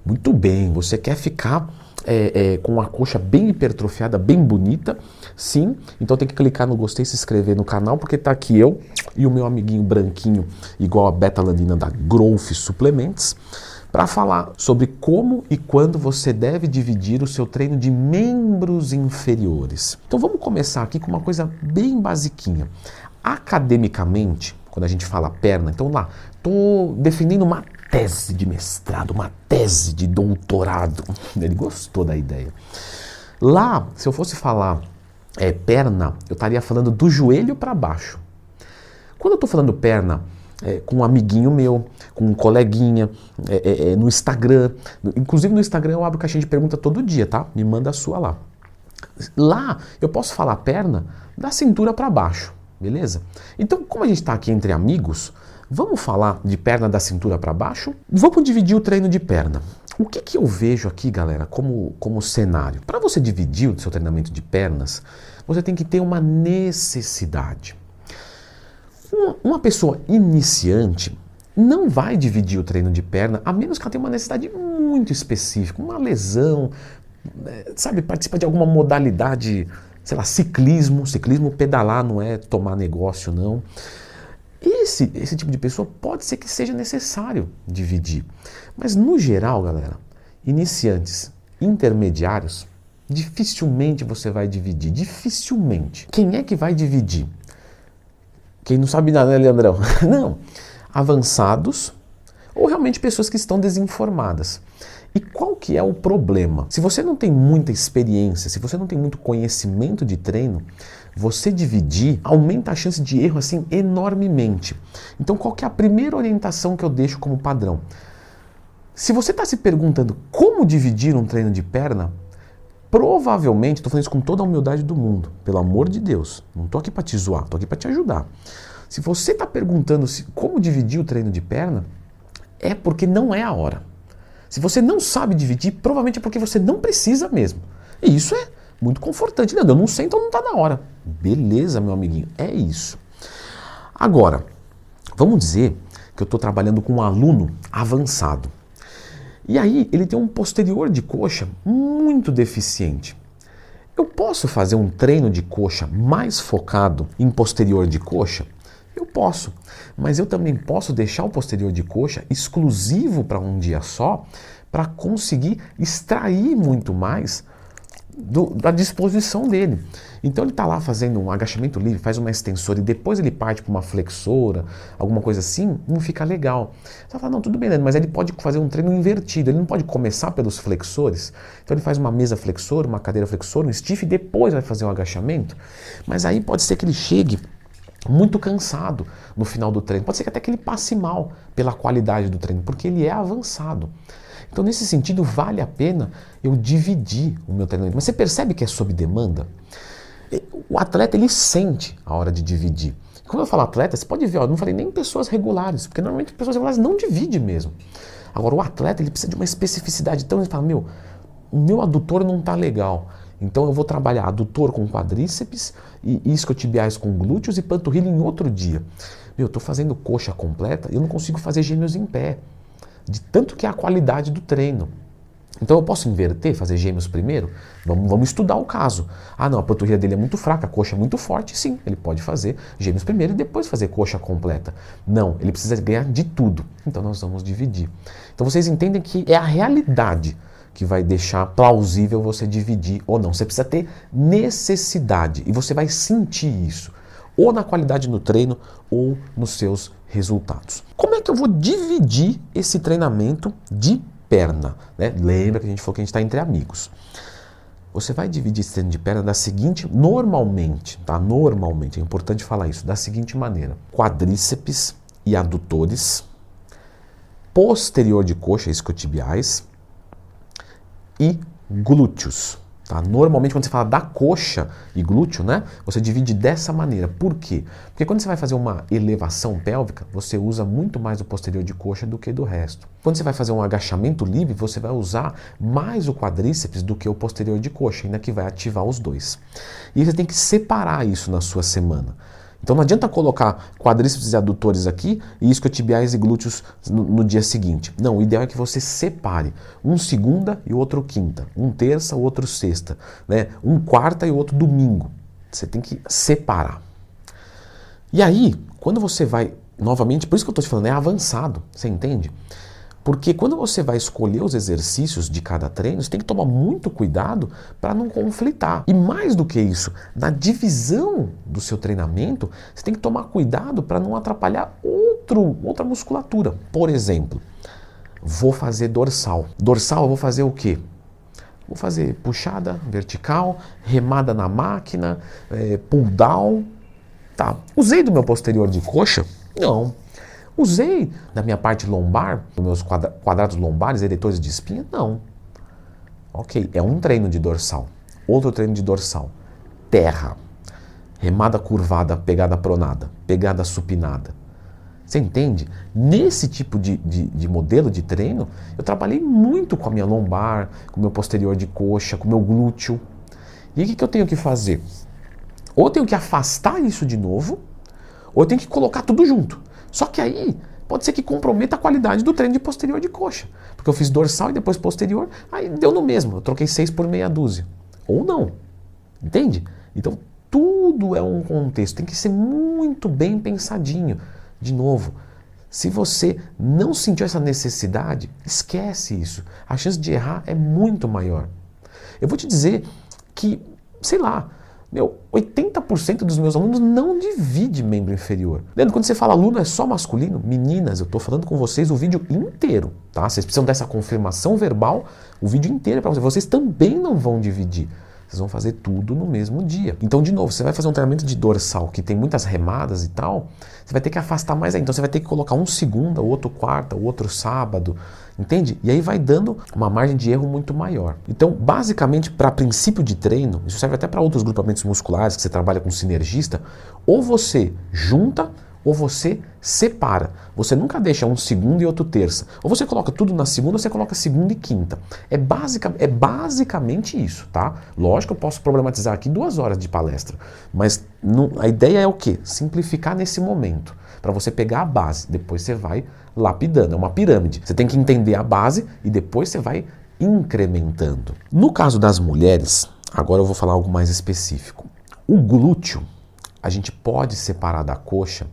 Muito bem, você quer ficar com a coxa bem hipertrofiada, bem bonita? Sim, então tem que clicar no gostei e se inscrever no canal, porque tá aqui eu e o meu amiguinho branquinho, igual a beta-alanina da Growth Suplementos, para falar sobre como e quando você deve dividir o seu treino de membros inferiores. Então vamos começar aqui com uma coisa bem basiquinha. Academicamente, quando a gente fala perna, então lá, estou defendendo uma tese de mestrado, uma tese de doutorado. Ele gostou da ideia. Lá, se eu fosse falar perna, eu estaria falando do joelho para baixo. Quando eu estou falando perna, com um amiguinho meu, com um coleguinha, no Instagram, inclusive no Instagram eu abro caixinha de pergunta todo dia, tá? Me manda a sua lá. Lá eu posso falar perna da cintura para baixo, beleza? Então, como a gente está aqui entre amigos, vamos falar de perna da cintura para baixo? Vamos dividir o treino de perna. O que eu vejo aqui, galera, como cenário? Para você dividir o seu treinamento de pernas, você tem que ter uma necessidade. Uma pessoa iniciante não vai dividir o treino de perna, a menos que ela tenha uma necessidade muito específica, uma lesão, sabe, participa de alguma modalidade, sei lá, ciclismo. Ciclismo, pedalar não é tomar negócio, não. Esse tipo de pessoa pode ser que seja necessário dividir. Mas no geral, galera, iniciantes, intermediários, dificilmente você vai dividir, dificilmente. Quem é que vai dividir? Quem não sabe nada, né, Leandrão? Não. Avançados ou realmente pessoas que estão desinformadas. E qual que é o problema? Se você não tem muita experiência, se você não tem muito conhecimento de treino, você dividir aumenta a chance de erro assim enormemente. Então qual que é a primeira orientação que eu deixo como padrão? Se você está se perguntando como dividir um treino de perna, provavelmente, estou falando isso com toda a humildade do mundo, pelo amor de Deus, não estou aqui para te zoar, estou aqui para te ajudar. Se você está perguntando como dividir o treino de perna, é porque não é a hora. Se você não sabe dividir, provavelmente é porque você não precisa mesmo. E isso é muito confortante. Leandro, eu não sei, então não está na hora. Beleza, meu amiguinho, é isso. Agora, vamos dizer que eu estou trabalhando com um aluno avançado. E aí ele tem um posterior de coxa muito deficiente. Eu posso fazer um treino de coxa mais focado em posterior de coxa? Eu posso, mas eu também posso deixar o posterior de coxa exclusivo para um dia só, para conseguir extrair muito mais da disposição dele. Então ele está lá fazendo um agachamento livre, faz uma extensora e depois ele parte para uma flexora, alguma coisa assim, não fica legal. Você vai falar, não, tudo bem, mas ele pode fazer um treino invertido, ele não pode começar pelos flexores. Então ele faz uma mesa flexora, uma cadeira flexora, um stiff e depois vai fazer um agachamento. Mas aí pode ser que ele chegue muito cansado no final do treino. Pode ser que até que ele passe mal pela qualidade do treino, porque ele é avançado. Então, nesse sentido, vale a pena eu dividir o meu treinamento. Mas você percebe que é sob demanda? O atleta, ele sente a hora de dividir. Quando eu falo atleta, você pode ver, eu não falei nem pessoas regulares, porque normalmente pessoas regulares não dividem mesmo. Agora, o atleta, ele precisa de uma especificidade. Então, ele fala, o meu adutor não está legal. Então, eu vou trabalhar adutor com quadríceps, e isquiotibiais com glúteos e panturrilha em outro dia. Eu estou fazendo coxa completa e eu não consigo fazer gêmeos em pé. De tanto que é a qualidade do treino. Então eu posso inverter, fazer gêmeos primeiro? Vamos estudar o caso. Ah não, a panturrilha dele é muito fraca, a coxa é muito forte. Sim, ele pode fazer gêmeos primeiro e depois fazer coxa completa. Não, ele precisa ganhar de tudo. Então nós vamos dividir. Então vocês entendem que é a realidade que vai deixar plausível você dividir ou não. Você precisa ter necessidade e você vai sentir isso. Ou na qualidade no treino ou nos seus resultados. Como é que eu vou dividir esse treinamento de perna? Né? Lembra que a gente falou que a gente está entre amigos. Você vai dividir esse treino de perna da seguinte, normalmente, tá? Normalmente, é importante falar isso, da seguinte maneira. Quadríceps e adutores, posterior de coxa, isquiotibiais e glúteos. Tá? Normalmente, quando você fala da coxa e glúteo, né, você divide dessa maneira. Por quê? Porque quando você vai fazer uma elevação pélvica, você usa muito mais o posterior de coxa do que do resto. Quando você vai fazer um agachamento livre, você vai usar mais o quadríceps do que o posterior de coxa, ainda que vai ativar os dois. E você tem que separar isso na sua semana. Então não adianta colocar quadríceps e adutores aqui e isquiotibiais e glúteos no dia seguinte. Não, o ideal é que você separe. Um segunda e o outro quinta. Um terça, o outro sexta. Né? Um quarta e o outro domingo. Você tem que separar. E aí, quando você vai, novamente, por isso que eu estou te falando, é avançado, você entende? Porque quando você vai escolher os exercícios de cada treino, você tem que tomar muito cuidado para não conflitar. E mais do que isso, na divisão do seu treinamento, você tem que tomar cuidado para não atrapalhar outra musculatura. Por exemplo, vou fazer dorsal. Dorsal eu vou fazer o quê? Vou fazer puxada vertical, remada na máquina, pull down. Tá. Usei do meu posterior de coxa? Não. Usei da minha parte lombar, dos meus quadrados lombares, eretores de espinha? Não. Ok, é um treino de dorsal. Outro treino de dorsal. Terra. Remada curvada, pegada pronada, pegada supinada. Você entende? Nesse tipo de modelo de treino, eu trabalhei muito com a minha lombar, com o meu posterior de coxa, com o meu glúteo. E o que eu tenho que fazer? Ou eu tenho que afastar isso de novo, ou eu tenho que colocar tudo junto. Só que aí pode ser que comprometa a qualidade do treino de posterior de coxa. Porque eu fiz dorsal e depois posterior, aí deu no mesmo. Eu troquei 6 por meia dúzia. Ou não. Entende? Então tudo é um contexto. Tem que ser muito bem pensadinho. De novo, se você não sentiu essa necessidade, esquece isso. A chance de errar é muito maior. Eu vou te dizer que, sei lá, 80% dos meus alunos não divide membro inferior. Lembra, quando você fala aluno é só masculino? Meninas, eu estou falando com vocês o vídeo inteiro, tá? Vocês precisam dessa confirmação verbal, o vídeo inteiro é para vocês. Vocês também não vão dividir. Vocês vão fazer tudo no mesmo dia. Então, de novo, você vai fazer um treinamento de dorsal que tem muitas remadas e tal, você vai ter que afastar mais ainda. Então, você vai ter que colocar um segunda, o outro quarta, o outro sábado, entende? E aí vai dando uma margem de erro muito maior. Então, basicamente, para princípio de treino, isso serve até para outros grupamentos musculares que você trabalha com sinergista, ou você junta ou você separa. Você nunca deixa um segunda e outro terça. Ou você coloca tudo na segunda ou você coloca segunda e quinta. É basicamente isso, tá? Lógico que eu posso problematizar aqui 2 horas de palestra, mas a ideia é o quê? Simplificar nesse momento, para você pegar a base, depois você vai lapidando, é uma pirâmide. Você tem que entender a base e depois você vai incrementando. No caso das mulheres, agora eu vou falar algo mais específico. O glúteo, a gente pode separar da coxa,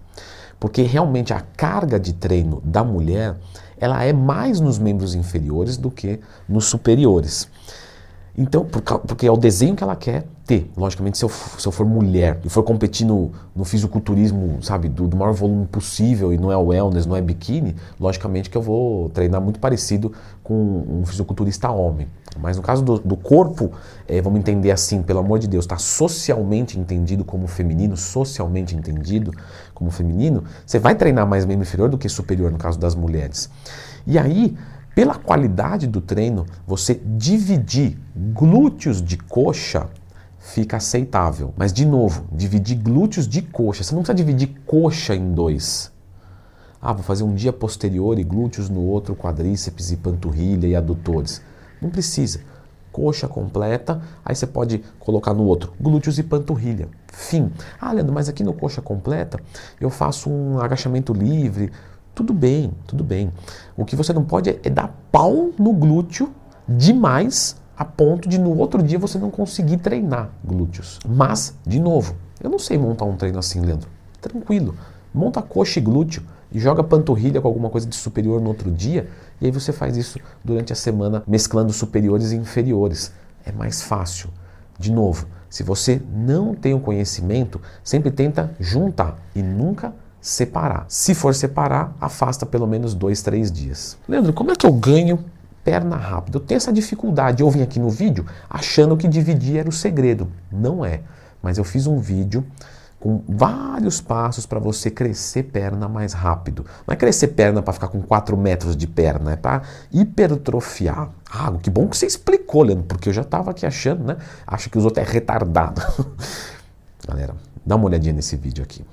porque realmente a carga de treino da mulher, ela é mais nos membros inferiores do que nos superiores. Então, porque é o desenho que ela quer ter. Logicamente, se eu for mulher e for competir no fisiculturismo, sabe, do maior volume possível e não é wellness, não é biquíni, logicamente que eu vou treinar muito parecido com um fisiculturista homem. Mas no caso do corpo, vamos entender assim, pelo amor de Deus, está socialmente entendido como feminino, socialmente entendido como feminino, você vai treinar mais membro inferior do que superior no caso das mulheres. E aí, pela qualidade do treino, você dividir glúteos de coxa fica aceitável. Mas, de novo, dividir glúteos de coxa. Você não precisa dividir coxa em 2. Ah, vou fazer um dia posterior e glúteos no outro, quadríceps e panturrilha e adutores. Não precisa. Coxa completa, aí você pode colocar no outro glúteos e panturrilha. Fim. Ah, Leandro, mas aqui no coxa completa eu faço um agachamento livre. Tudo bem, tudo bem. O que você não pode é dar pau no glúteo demais a ponto de no outro dia você não conseguir treinar glúteos. Mas, de novo, eu não sei montar um treino assim, Leandro. Tranquilo. Monta coxa e glúteo e joga panturrilha com alguma coisa de superior no outro dia e aí você faz isso durante a semana mesclando superiores e inferiores. É mais fácil. De novo, se você não tem o conhecimento, sempre tenta juntar e nunca separar. Se for separar, afasta pelo menos 2, 3 dias. Leandro, como é que eu ganho perna rápida? Eu tenho essa dificuldade. Eu vim aqui no vídeo achando que dividir era o segredo. Não é. Mas eu fiz um vídeo com vários passos para você crescer perna mais rápido. Não é crescer perna para ficar com 4 metros de perna, é para hipertrofiar. Ah, que bom que você explicou, Leandro, porque eu já estava aqui achando, né? Acho que os outros é retardado. Galera, dá uma olhadinha nesse vídeo aqui.